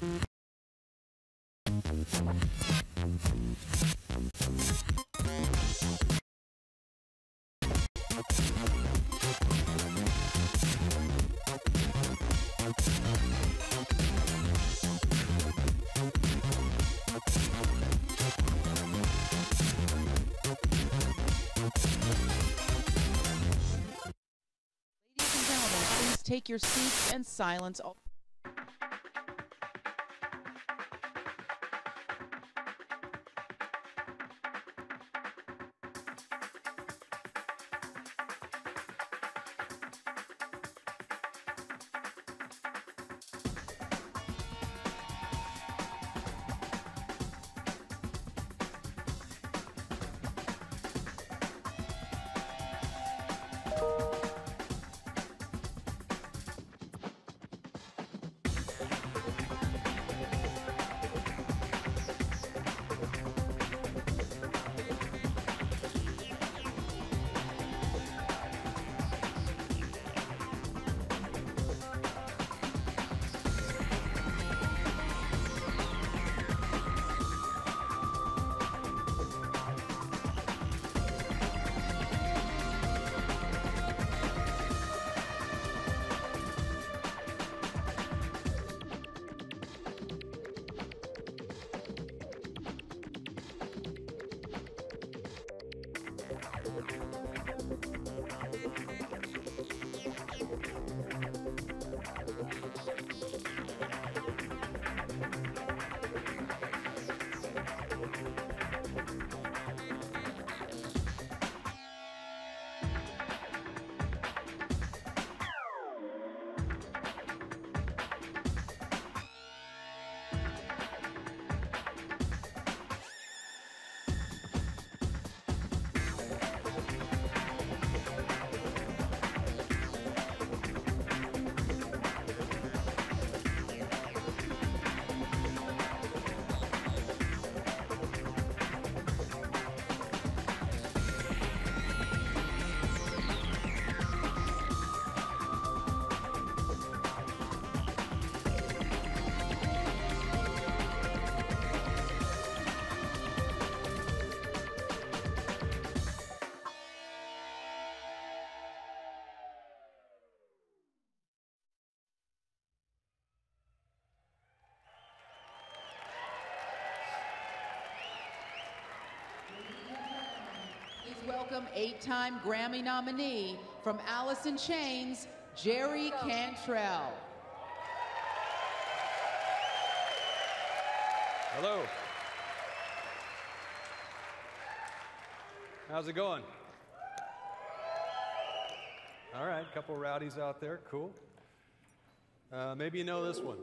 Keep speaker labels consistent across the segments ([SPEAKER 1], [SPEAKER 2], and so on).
[SPEAKER 1] Take your seats and silence all. Welcome 8-time Grammy nominee from Alice in Chains, Jerry Cantrell.
[SPEAKER 2] Hello. How's it going? All right, a couple rowdies out there, cool. Maybe you know this one.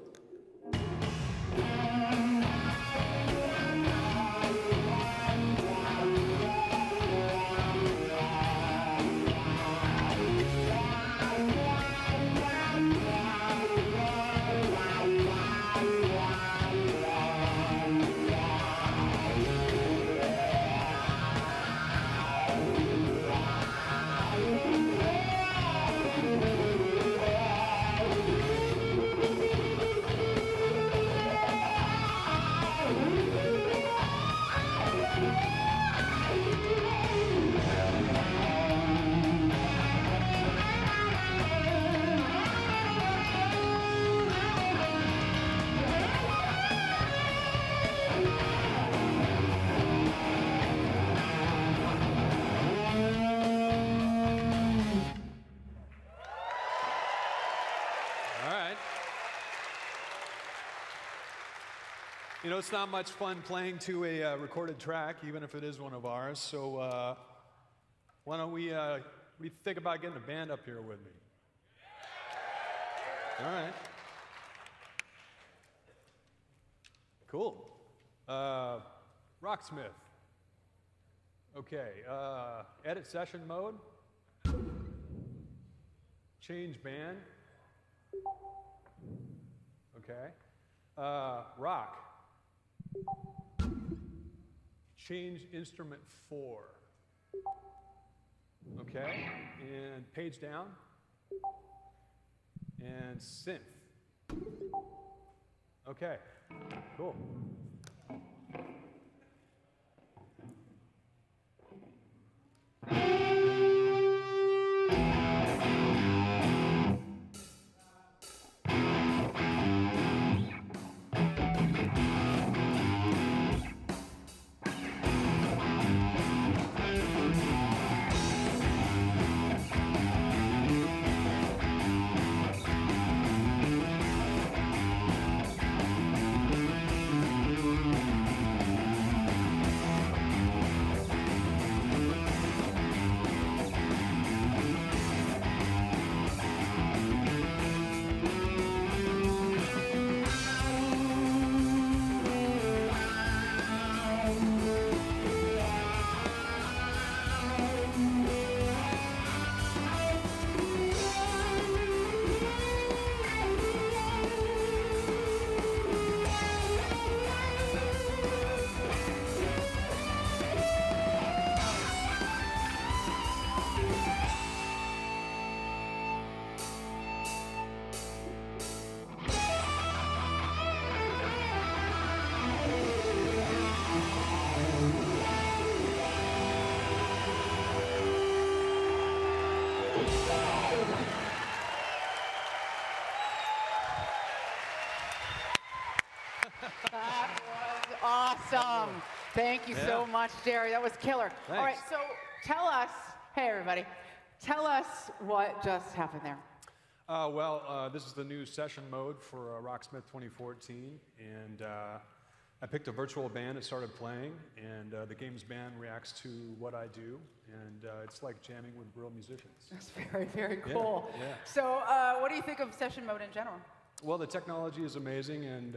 [SPEAKER 2] You know, it's not much fun playing to a recorded track, even if it is one of ours. So why don't we think about getting a band up here with me? All right. Cool. Rocksmith. Okay. Edit session mode. Change band. Okay. Rock. Change instrument 4. Okay. And page down. And synth. Okay, cool.
[SPEAKER 3] That was awesome. Thank you so much, Jerry. That was killer.
[SPEAKER 2] Thanks.
[SPEAKER 3] All right, so tell us, hey everybody, tell us what just happened there.
[SPEAKER 2] This is the new session mode for Rocksmith 2014, and I picked a virtual band and started playing, and the game's band reacts to what I do, and it's like jamming with real musicians.
[SPEAKER 3] That's very, very cool.
[SPEAKER 2] Yeah.
[SPEAKER 3] So what do you think of session mode in general?
[SPEAKER 2] Well, the technology is amazing, and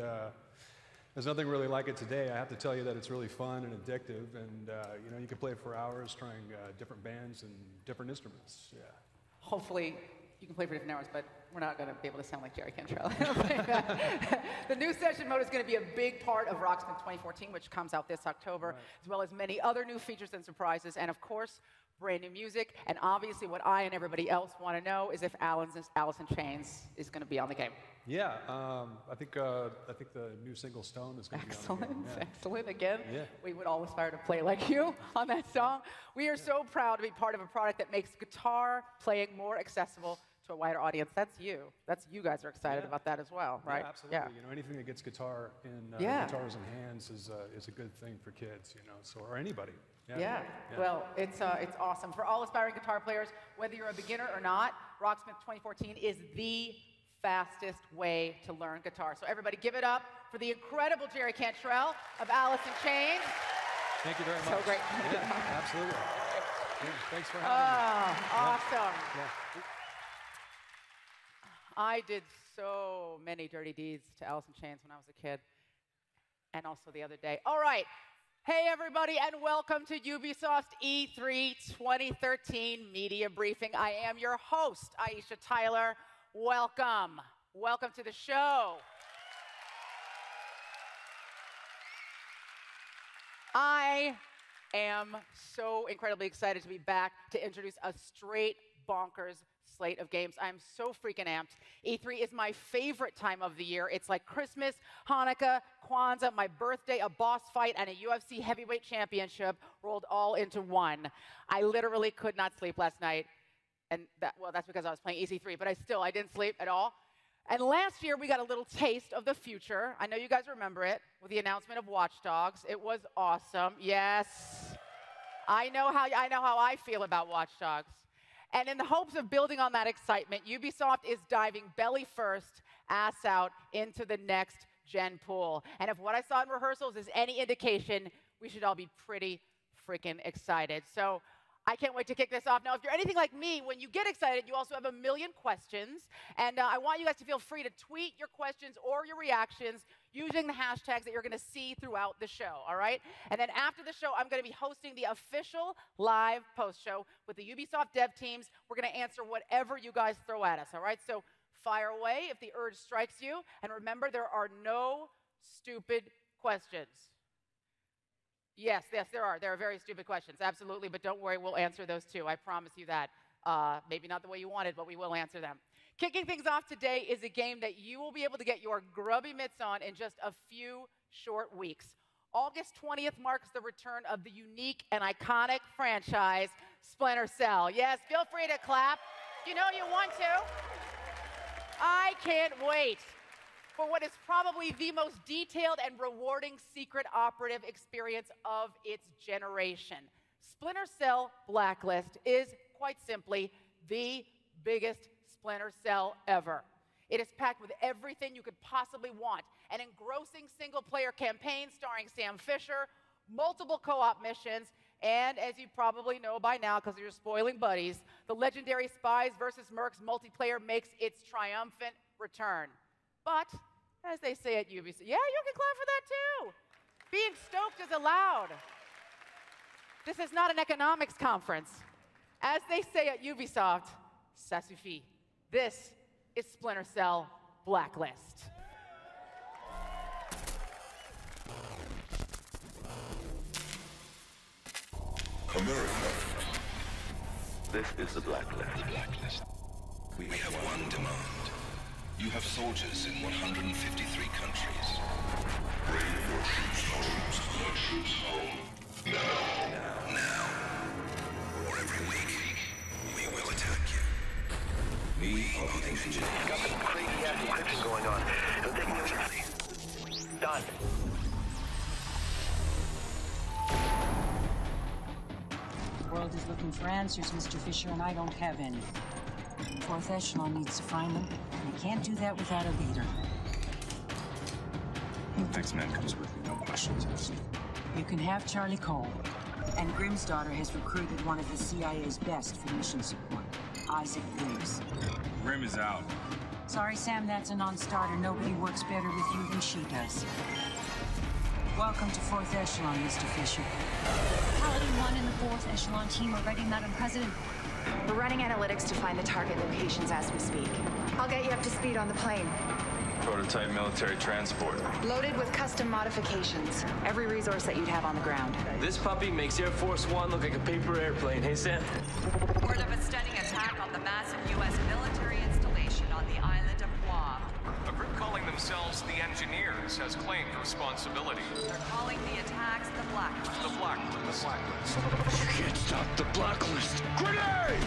[SPEAKER 2] there's nothing really like it today. I have to tell you that it's really fun and addictive, and you can play for hours trying different bands and different instruments. Yeah.
[SPEAKER 3] Hopefully you can play for different hours, but we're not going to be able to sound like Jerry Cantrell. The new session mode is going to be a big part of Rocksmith 2014, which comes out this October, as well as many other new features and surprises, and of course, brand new music. And obviously, what I and everybody else want to know is if Alice in Chains is going to be on the game.
[SPEAKER 2] Yeah, I think the new single Stone is going to be on the game. Yeah.
[SPEAKER 3] Excellent. Again,
[SPEAKER 2] Yeah.
[SPEAKER 3] we would all aspire to play like you on that song. We are so proud to be part of a product that makes guitar playing more accessible to a wider audience. That's you. You guys are excited about that as well, right?
[SPEAKER 2] Yeah, absolutely.
[SPEAKER 3] Yeah.
[SPEAKER 2] Anything that gets guitars in hands is a good thing for kids, or anybody.
[SPEAKER 3] Yeah. Well, it's awesome. For all aspiring guitar players, whether you're a beginner or not, Rocksmith 2014 is the fastest way to learn guitar. So everybody give it up for the incredible Jerry Cantrell of Alice in Chains.
[SPEAKER 2] Thank you very much.
[SPEAKER 3] So great.
[SPEAKER 2] Yeah, absolutely. Yeah, thanks for having me.
[SPEAKER 3] Awesome.
[SPEAKER 2] Yeah.
[SPEAKER 3] I did so many dirty deeds to Alice in Chains when I was a kid, and also the other day. All right. Hey, everybody, and welcome to Ubisoft E3 2013 Media Briefing. I am your host, Aisha Tyler. Welcome. Welcome to the show. I am so incredibly excited to be back to introduce a straight bonkers slate of games. I'm so freaking amped. E3 is my favorite time of the year. It's like Christmas, Hanukkah, Kwanzaa, my birthday, a boss fight, and a UFC heavyweight championship rolled all into one. I literally could not sleep last night. And that's because I was playing EC3, but I didn't sleep at all. And last year, we got a little taste of the future. I know you guys remember it with the announcement of Watch Dogs. It was awesome. Yes. I know how I feel about Watch Dogs. And in the hopes of building on that excitement, Ubisoft is diving belly first, ass out into the next gen pool. And if what I saw in rehearsals is any indication, we should all be pretty freaking excited. So I can't wait to kick this off. Now, if you're anything like me, when you get excited, you also have a million questions. And I want you guys to feel free to tweet your questions or your reactions using the hashtags that you're going to see throughout the show, all right? And then after the show, I'm going to be hosting the official live post-show with the Ubisoft dev teams. We're going to answer whatever you guys throw at us, all right? So fire away if the urge strikes you. And remember, there are no stupid questions. Yes, there are. There are very stupid questions, absolutely. But don't worry, we'll answer those too. I promise you that. Maybe not the way you wanted, but we will answer them. Kicking things off today is a game that you will be able to get your grubby mitts on in just a few short weeks. August 20th marks the return of the unique and iconic franchise, Splinter Cell. Yes, feel free to clap. You know you want to. I can't wait for what is probably the most detailed and rewarding secret operative experience of its generation. Splinter Cell Blacklist is, quite simply, the biggest Splinter Cell ever. It is packed with everything you could possibly want. An engrossing single-player campaign starring Sam Fisher, multiple co-op missions, and as you probably know by now because you're spoiling buddies, the legendary Spies vs. Mercs multiplayer makes its triumphant return. But, as they say at Ubisoft, yeah, you can clap for that too. Being stoked is allowed. This is not an economics conference. As they say at Ubisoft, ça suffit. This is Splinter Cell Blacklist.
[SPEAKER 4] America. This is the Blacklist. We have one demand. You have soldiers in 153 countries. Bring your troops home. Now. Or every week, we will attack you. We are the engineers.
[SPEAKER 5] Got some crazy ass encryption going on. It'll take me a Done.
[SPEAKER 6] The world is looking for answers, Mr. Fisher, and I don't have any. Fourth Echelon needs to find them, and they can't do that without a leader.
[SPEAKER 7] The next man comes with me, no questions asked.
[SPEAKER 6] You can have Charlie Cole. And Grimm's daughter has recruited one of the CIA's best for mission support, Isaac Briggs.
[SPEAKER 7] Grimm is out.
[SPEAKER 6] Sorry, Sam, that's a non-starter. Nobody works better with you than she does. Welcome to Fourth Echelon, Mr. Fisher.
[SPEAKER 8] Paladin 1 and the 4th Echelon team are ready, Madam President.
[SPEAKER 9] We're running analytics to find the target locations as we speak. I'll get you up to speed on the plane.
[SPEAKER 7] Prototype military transport.
[SPEAKER 9] Loaded with custom modifications. Every resource that you'd have on the ground.
[SPEAKER 10] This puppy makes Air Force One look like a paper airplane. Hey, Sam?
[SPEAKER 11] Word of a stunning attack on the massive U.S. military installation on the island of Guam.
[SPEAKER 12] A group calling themselves the Engineers has claimed responsibility.
[SPEAKER 11] They're calling the attacks the Blacklist.
[SPEAKER 12] The Blacklist.
[SPEAKER 10] You can't stop the Blacklist. Grenade!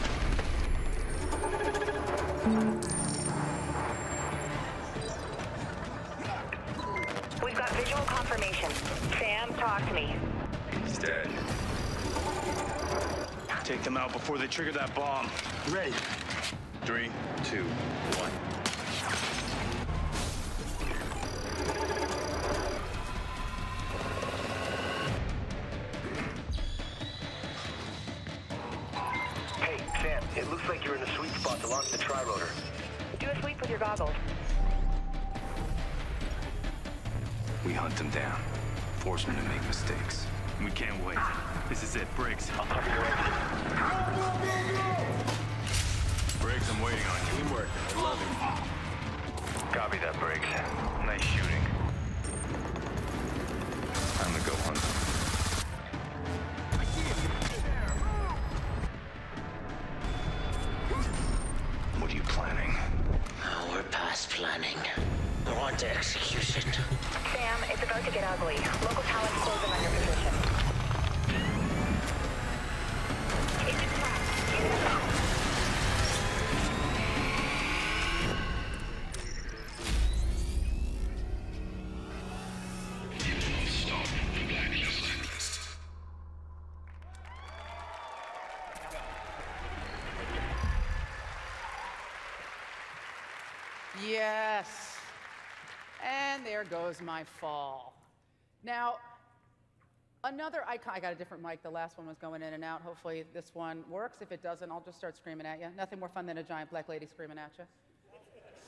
[SPEAKER 9] We've got visual confirmation. Sam, talk to me.
[SPEAKER 7] He's dead.
[SPEAKER 10] Take them out before they trigger that bomb. Ready.
[SPEAKER 7] 3, 2, 1.
[SPEAKER 5] Hey, Sam, it looks like you're in the sweet spot to launch the tri-rotor.
[SPEAKER 9] Do a sweep with your goggles.
[SPEAKER 7] We hunt them down. Force them to make mistakes. We can't wait. This is it, Briggs. Briggs, I'm waiting on you.
[SPEAKER 10] Teamwork. I love it.
[SPEAKER 5] Copy that, Briggs. Nice shooting.
[SPEAKER 7] Time to go hunt them. What are you planning?
[SPEAKER 13] Oh, we're past planning. We're on to execution.
[SPEAKER 9] Sam, it's about to get ugly. Local talent closing on your position. It's a trap. Get it out.
[SPEAKER 4] Stop the Blacklist.
[SPEAKER 3] Yes. And there goes my fall. Now, another icon. I got a different mic. The last one was going in and out. Hopefully this one works. If it doesn't, I'll just start screaming at you. Nothing more fun than a giant black lady screaming at you,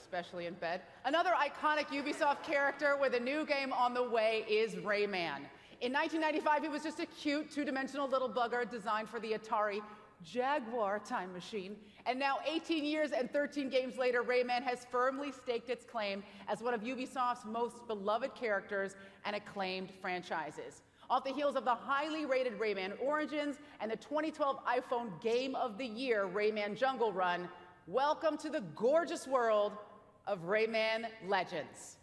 [SPEAKER 3] especially in bed. Another iconic Ubisoft character with a new game on the way is Rayman. In 1995, he was just a cute, two-dimensional little bugger designed for the Atari Jaguar time machine. And now, 18 years and 13 games later, Rayman has firmly staked its claim as one of Ubisoft's most beloved characters and acclaimed franchises. Off the heels of the highly rated Rayman Origins and the 2012 iPhone Game of the Year, Rayman Jungle Run, welcome to the gorgeous world of Rayman Legends.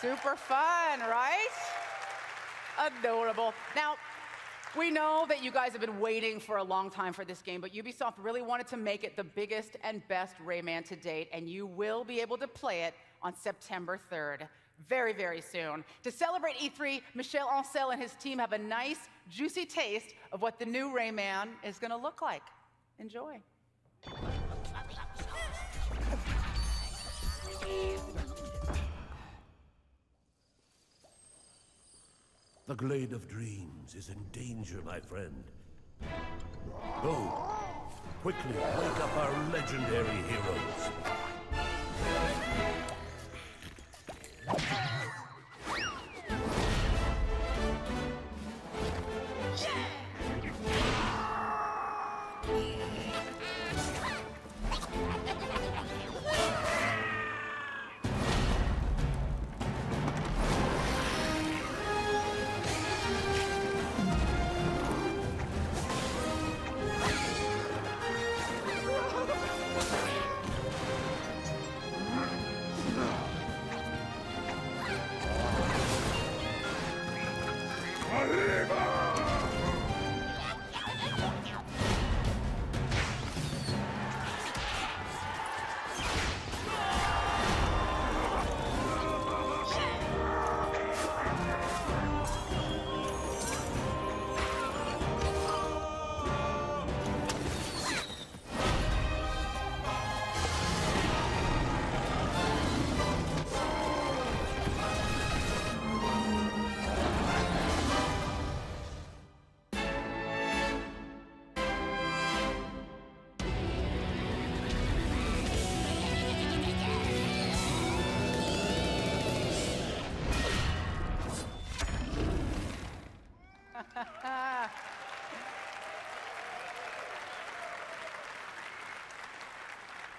[SPEAKER 3] Super fun, right? Adorable. Now, we know that you guys have been waiting for a long time for this game, but Ubisoft really wanted to make it the biggest and best Rayman to date, and you will be able to play it on September 3rd, very, very soon. To celebrate E3, Michel Ancel and his team have a nice, juicy taste of what the new Rayman is going to look like. Enjoy.
[SPEAKER 14] The Glade of Dreams is in danger, my friend. Go! Quickly wake up our legendary heroes.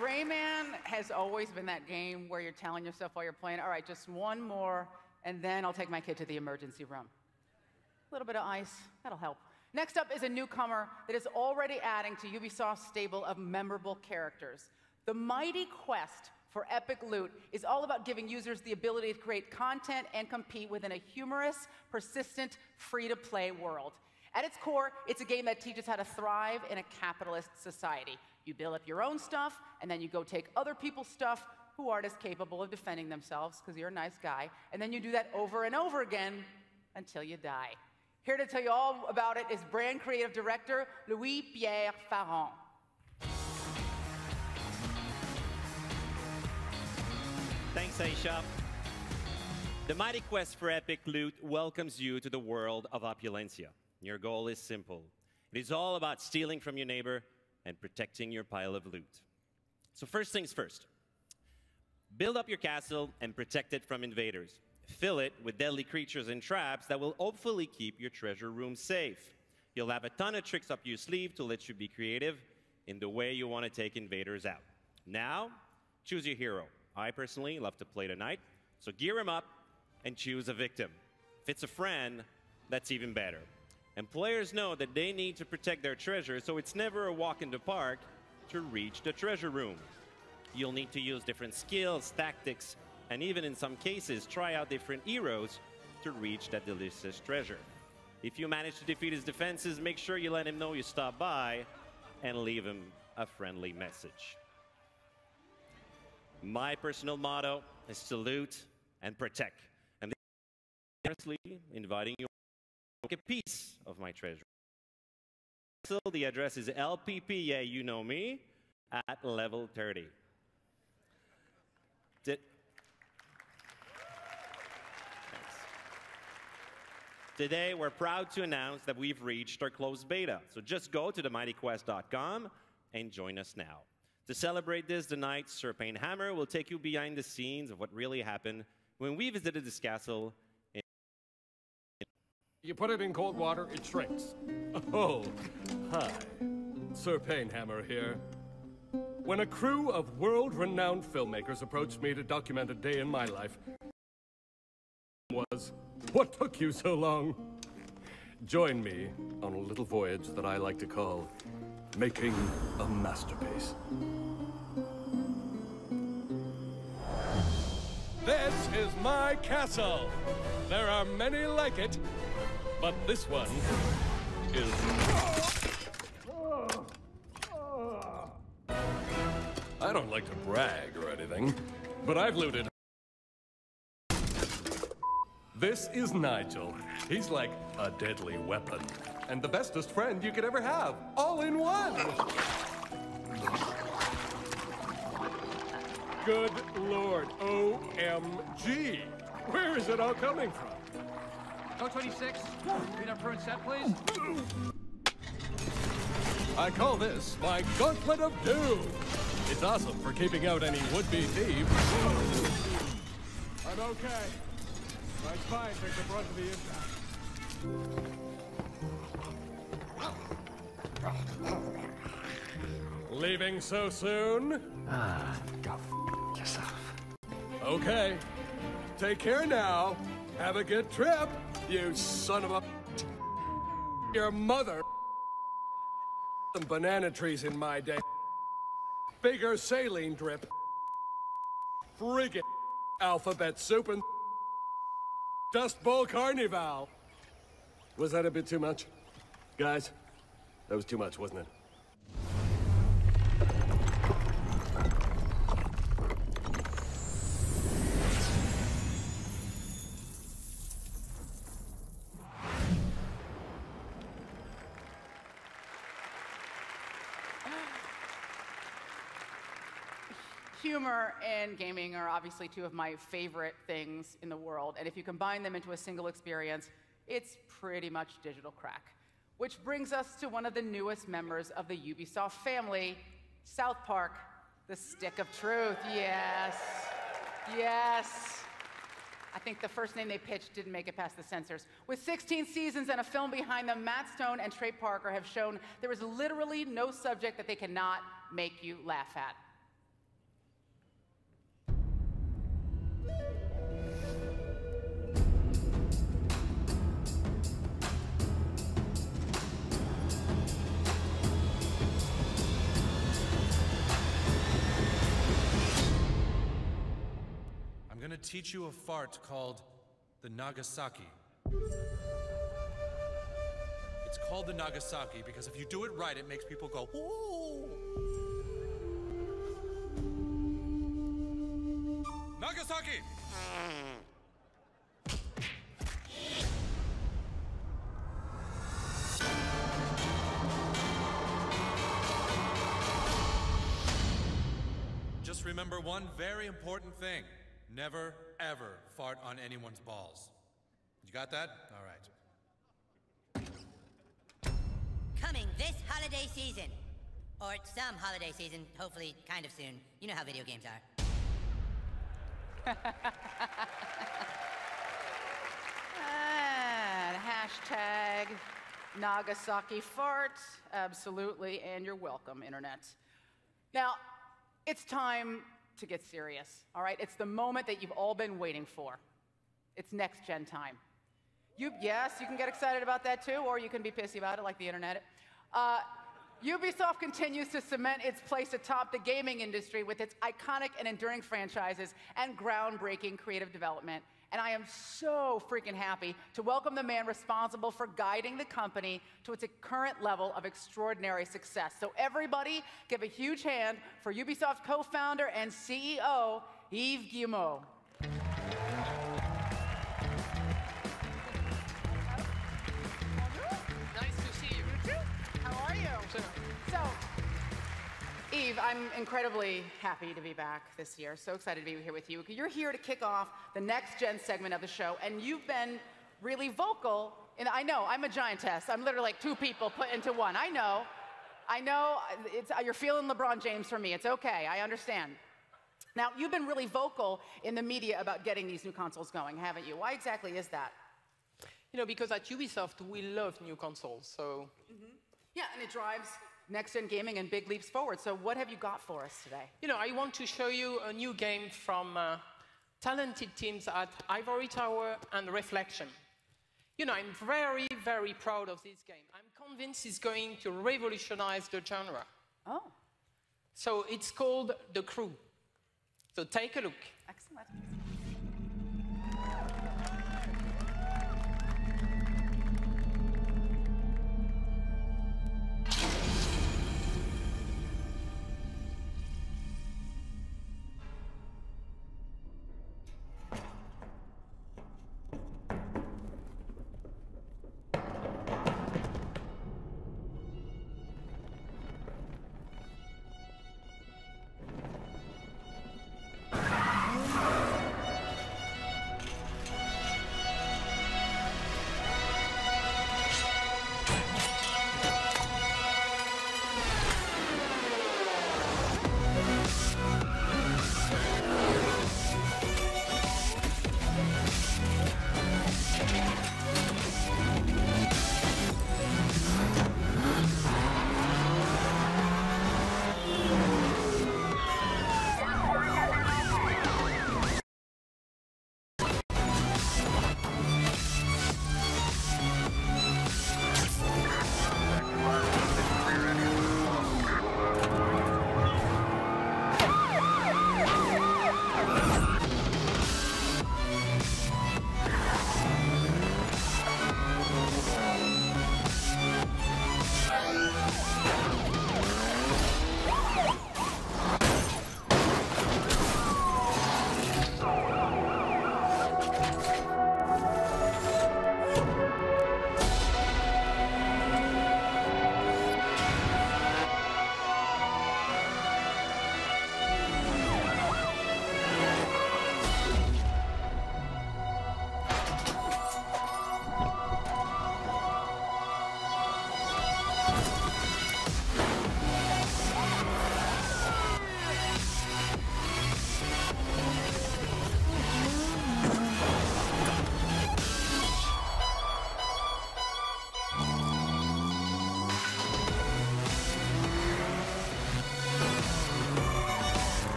[SPEAKER 3] Rayman has always been that game where you're telling yourself while you're playing, all right, just one more, and then I'll take my kid to the emergency room. A little bit of ice, that'll help. Next up is a newcomer that is already adding to Ubisoft's stable of memorable characters. The mighty quest for epic loot is all about giving users the ability to create content and compete within a humorous, persistent, free-to-play world. At its core, it's a game that teaches how to thrive in a capitalist society. You build up your own stuff, and then you go take other people's stuff who aren't as capable of defending themselves because you're a nice guy, and then you do that over and over again until you die. Here to tell you all about it is brand creative director Louis-Pierre Farron.
[SPEAKER 15] Thanks, Aisha. The mighty quest for epic loot welcomes you to the world of opulencia. Your goal is simple. It is all about stealing from your neighbor and protecting your pile of loot. So first things first. Build up your castle and protect it from invaders. Fill it with deadly creatures and traps that will hopefully keep your treasure room safe. You'll have a ton of tricks up your sleeve to let you be creative in the way you want to take invaders out. Now, choose your hero. I personally love to play the knight, so gear him up and choose a victim. If it's a friend, that's even better. And players know that they need to protect their treasure, so it's never a walk in the park to reach the treasure room. You'll need to use different skills, tactics, and even in some cases, try out different heroes to reach that delicious treasure. If you manage to defeat his defenses, make sure you let him know you stopped by and leave him a friendly message. My personal motto is to loot and protect. And honestly, inviting you to take a piece of my treasure. So the address is LPP, yeah, you know me, at level 30. Today, we're proud to announce that we've reached our closed beta. So just go to themightyquest.com and join us now. To celebrate this, tonight, Sir Pain Hammer will take you behind the scenes of what really happened when we visited this castle.
[SPEAKER 16] You put it in cold water, it shrinks. Oh, hi. Sir Painhammer here. When a crew of world-renowned filmmakers approached me to document a day in my life, was, what took you so long? Join me on a little voyage that I like to call making a masterpiece. This is my castle. There are many like it, but this one is... I don't like to brag or anything, but I've looted... This is Nigel. He's like a deadly weapon. And the bestest friend you could ever have. All in one! Good Lord. OMG. Where is it all coming from?
[SPEAKER 17] Code 26. Read up prune set, please.
[SPEAKER 16] I call this my Gauntlet of Doom. It's awesome for keeping out any would-be thieves. I'm okay. My spine took the brunt of the impact. Leaving so soon?
[SPEAKER 17] Go f yourself.
[SPEAKER 16] Okay. Take care now. Have a good trip, you son of a... Your mother... Some banana trees in my day. Bigger saline drip. Friggin' alphabet soup and... Dust Bowl Carnival. Was that a bit too much? Guys, that was too much, wasn't it?
[SPEAKER 3] Humor and gaming are obviously two of my favorite things in the world, and if you combine them into a single experience, it's pretty much digital crack. Which brings us to one of the newest members of the Ubisoft family, South Park, the Stick of Truth. Yes, yes. I think the first name they pitched didn't make it past the censors. With 16 seasons and a film behind them, Matt Stone and Trey Parker have shown there is literally no subject that they cannot make you laugh at.
[SPEAKER 18] I'm gonna teach you a fart called the Nagasaki. It's called the Nagasaki because if you do it right, it makes people go, ooh. Nagasaki! Just remember one very important thing. Never, ever fart on anyone's balls. You got that? All right.
[SPEAKER 19] Coming this holiday season. Or some holiday season, hopefully kind of soon. You know how video games are.
[SPEAKER 3] And hashtag Nagasaki fart. Absolutely, and you're welcome, Internet. Now, it's time to get serious, all right? It's the moment that you've all been waiting for. It's next-gen time. Yes, you can get excited about that too, or you can be pissy about it like the internet. Ubisoft continues to cement its place atop the gaming industry with its iconic and enduring franchises and groundbreaking creative development. And I am so freaking happy to welcome the man responsible for guiding the company to its current level of extraordinary success. So everybody give a huge hand for Ubisoft co-founder and CEO, Yves Guillemot.
[SPEAKER 20] Nice to see you.
[SPEAKER 3] You too. How are you? So, Yves, I'm incredibly happy to be back this year. So excited to be here with you. You're here to kick off the next gen segment of the show, and you've been really vocal. And I know, I'm a giantess. I'm literally like two people put into one. I know, you're feeling LeBron James for me. It's okay, I understand. Now, you've been really vocal in the media about getting these new consoles going, haven't you? Why exactly is that?
[SPEAKER 20] You know, because at Ubisoft, we love new consoles, so...
[SPEAKER 3] Yeah, and it drives next-gen gaming and big leaps forward. So what have you got for us today?
[SPEAKER 20] You know, I want to show you a new game from talented teams at Ivory Tower and Reflection. You know, I'm very, very proud of this game. I'm convinced it's going to revolutionize the genre.
[SPEAKER 3] Oh.
[SPEAKER 20] So it's called The Crew. So take a look.
[SPEAKER 3] Excellent.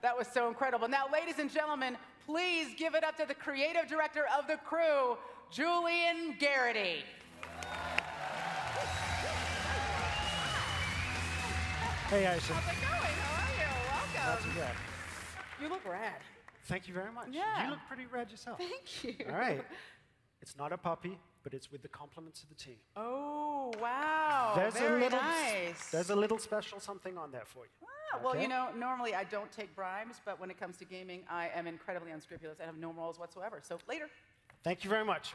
[SPEAKER 3] That was so incredible. Now, ladies and gentlemen, please give it up to the creative director of The Crew, Julian Garrity.
[SPEAKER 21] Hey, Aisha.
[SPEAKER 3] How's it going? How are you? Welcome.
[SPEAKER 21] Not too bad.
[SPEAKER 3] You look rad.
[SPEAKER 21] Thank you very much.
[SPEAKER 3] Yeah.
[SPEAKER 21] You look pretty red yourself.
[SPEAKER 3] Thank you.
[SPEAKER 21] All right. It's not a puppy, but it's with the compliments of the team.
[SPEAKER 3] Oh, wow.
[SPEAKER 21] There's
[SPEAKER 3] Very
[SPEAKER 21] a little,
[SPEAKER 3] nice.
[SPEAKER 21] There's a little special something on there for you.
[SPEAKER 3] Ah, well, you know, normally I don't take bribes, but when it comes to gaming, I am incredibly unscrupulous. I have no morals whatsoever. So later.
[SPEAKER 21] Thank you very much.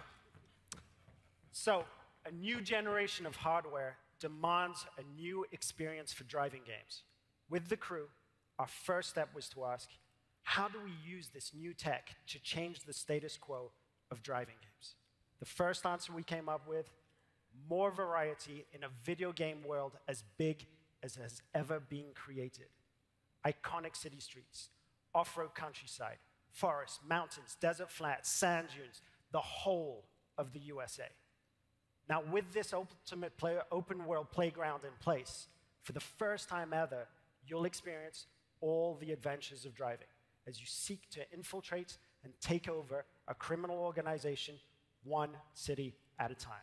[SPEAKER 21] So, a new generation of hardware demands a new experience for driving games. With the crew, our first step was to ask, how do we use this new tech to change the status quo of driving games? The first answer we came up with, more variety in a video game world as big as has ever been created. Iconic city streets, off-road countryside, forests, mountains, desert flats, sand dunes, the whole of the USA. Now, with this ultimate open world playground in place, for the first time ever, you'll experience all the adventures of driving as you seek to infiltrate and take over a criminal organization one city at a time.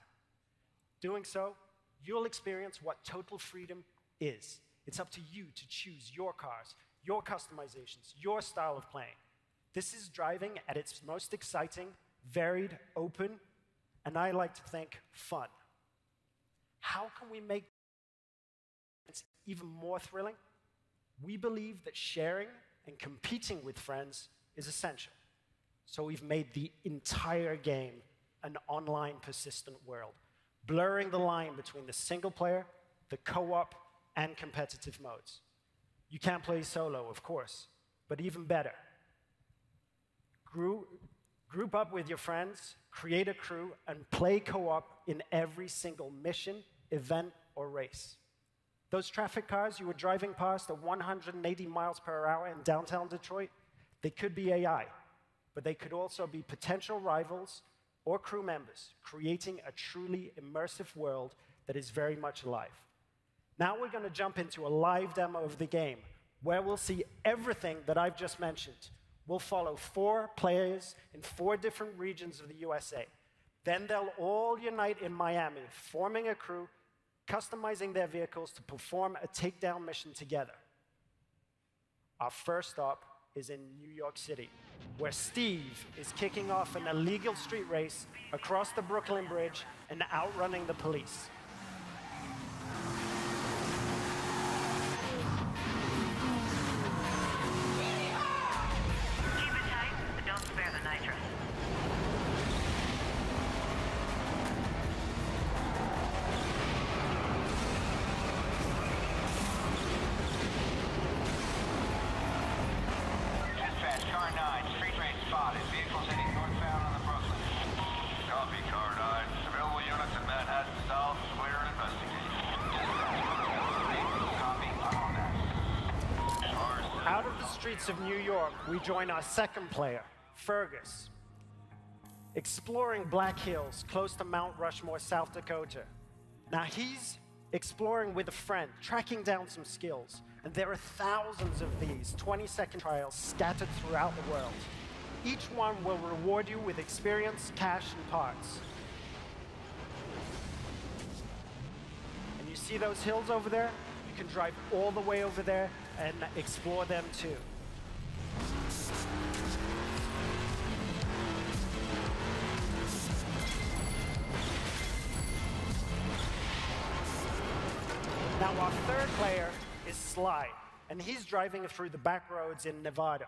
[SPEAKER 21] Doing so, you'll experience what total freedom is. It's up to you to choose your cars, your customizations, your style of playing. This is driving at its most exciting, varied, open, and I like to think fun. How can we make it even more thrilling? We believe that sharing and competing with friends is essential. So we've made the entire game an online persistent world, blurring the line between the single player, the co-op, and competitive modes. You can't play solo, of course, but even better. Group up with your friends, create a crew, and play co-op in every single mission, event, or race. Those traffic cars you were driving past at 180 miles per hour in downtown Detroit, they could be AI, but they could also be potential rivals or crew members, creating a truly immersive world that is very much alive. Now we're going to jump into a live demo of the game, where we'll see everything that I've just mentioned. We'll follow 4 players in 4 different regions of the USA. Then they'll all unite in Miami, forming a crew, customizing their vehicles to perform a takedown mission together. Our first stop is in New York City, where Steve is kicking off an illegal street race across the Brooklyn Bridge and outrunning the police.
[SPEAKER 19] Keep it tight, but don't spare the nitrous.
[SPEAKER 5] Dispatch, car 9, street race spotted. Vehicles heading northbound on the Brooklyn. Copy, car 9. Available units in Manhattan South. Clear and investigate. Copy, I'm on that.
[SPEAKER 21] Out of the streets of New York, we join our second player, Fergus, exploring Black Hills close to Mount Rushmore, South Dakota. Now he's exploring with a friend, tracking down some skills, and there are thousands of these 20-second trials scattered throughout the world. Each one will reward you with experience, cash, and parts. And you see those hills over there? You can drive all the way over there and explore them too. Now our third player is Sly, and he's driving through the back roads in Nevada.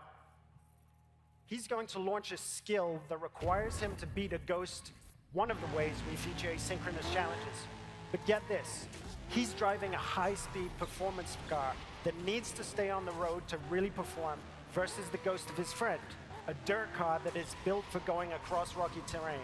[SPEAKER 21] He's going to launch a skill that requires him to beat a ghost, one of the ways we feature asynchronous challenges. But get this, he's driving a high-speed performance car that needs to stay on the road to really perform versus the ghost of his friend, a dirt car that is built for going across rocky terrain.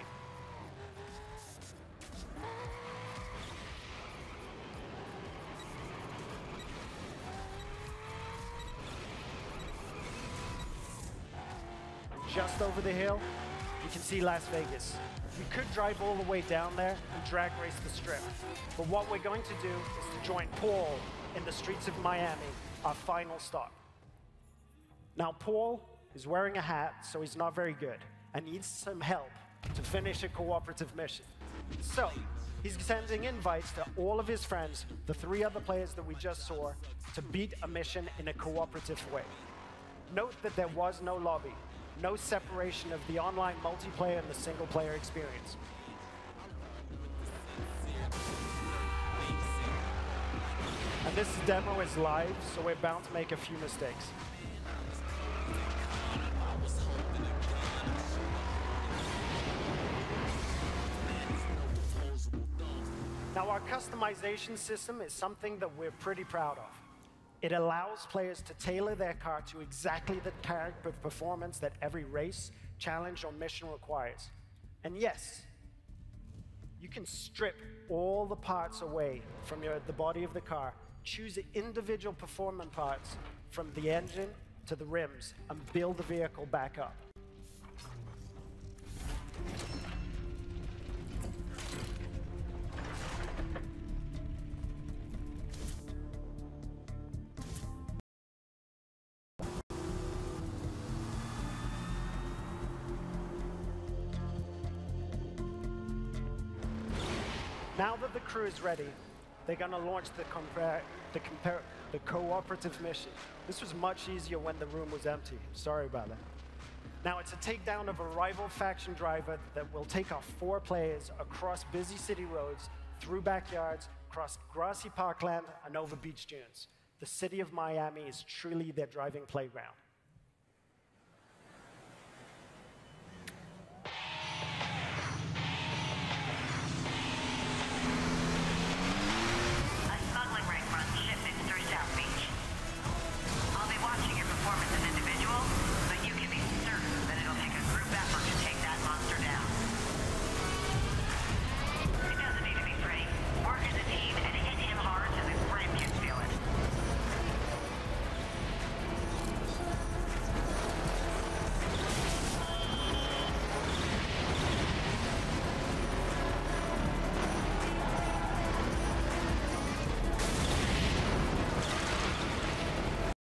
[SPEAKER 21] Just over the hill, you can see Las Vegas. We could drive all the way down there and drag race the strip. But what we're going to do is to join Paul in the streets of Miami, our final stop. Now, Paul is wearing a hat, so he's not very good, and needs some help to finish a cooperative mission. So, He's sending invites to all of his friends, the 3 other players that we just saw, to beat a mission in a cooperative way. Note that there was no lobby, no separation of the online multiplayer and the single-player experience. And this demo is live, so we're bound to make a few mistakes. Now, our customization system is something that we're pretty proud of. It allows players to tailor their car to exactly the type of performance that every race, challenge, or mission requires. And yes, you can strip all the parts away from the body of the car, choose individual performance parts from the engine to the rims, and build the vehicle back up. Now that the crew is ready, they're going to launch the cooperative mission. This was much easier when the room was empty. Sorry about that. Now, it's a takedown of a rival faction driver that will take our 4 players across busy city roads, through backyards, across grassy parkland, and over beach dunes. The city of Miami is truly their driving playground.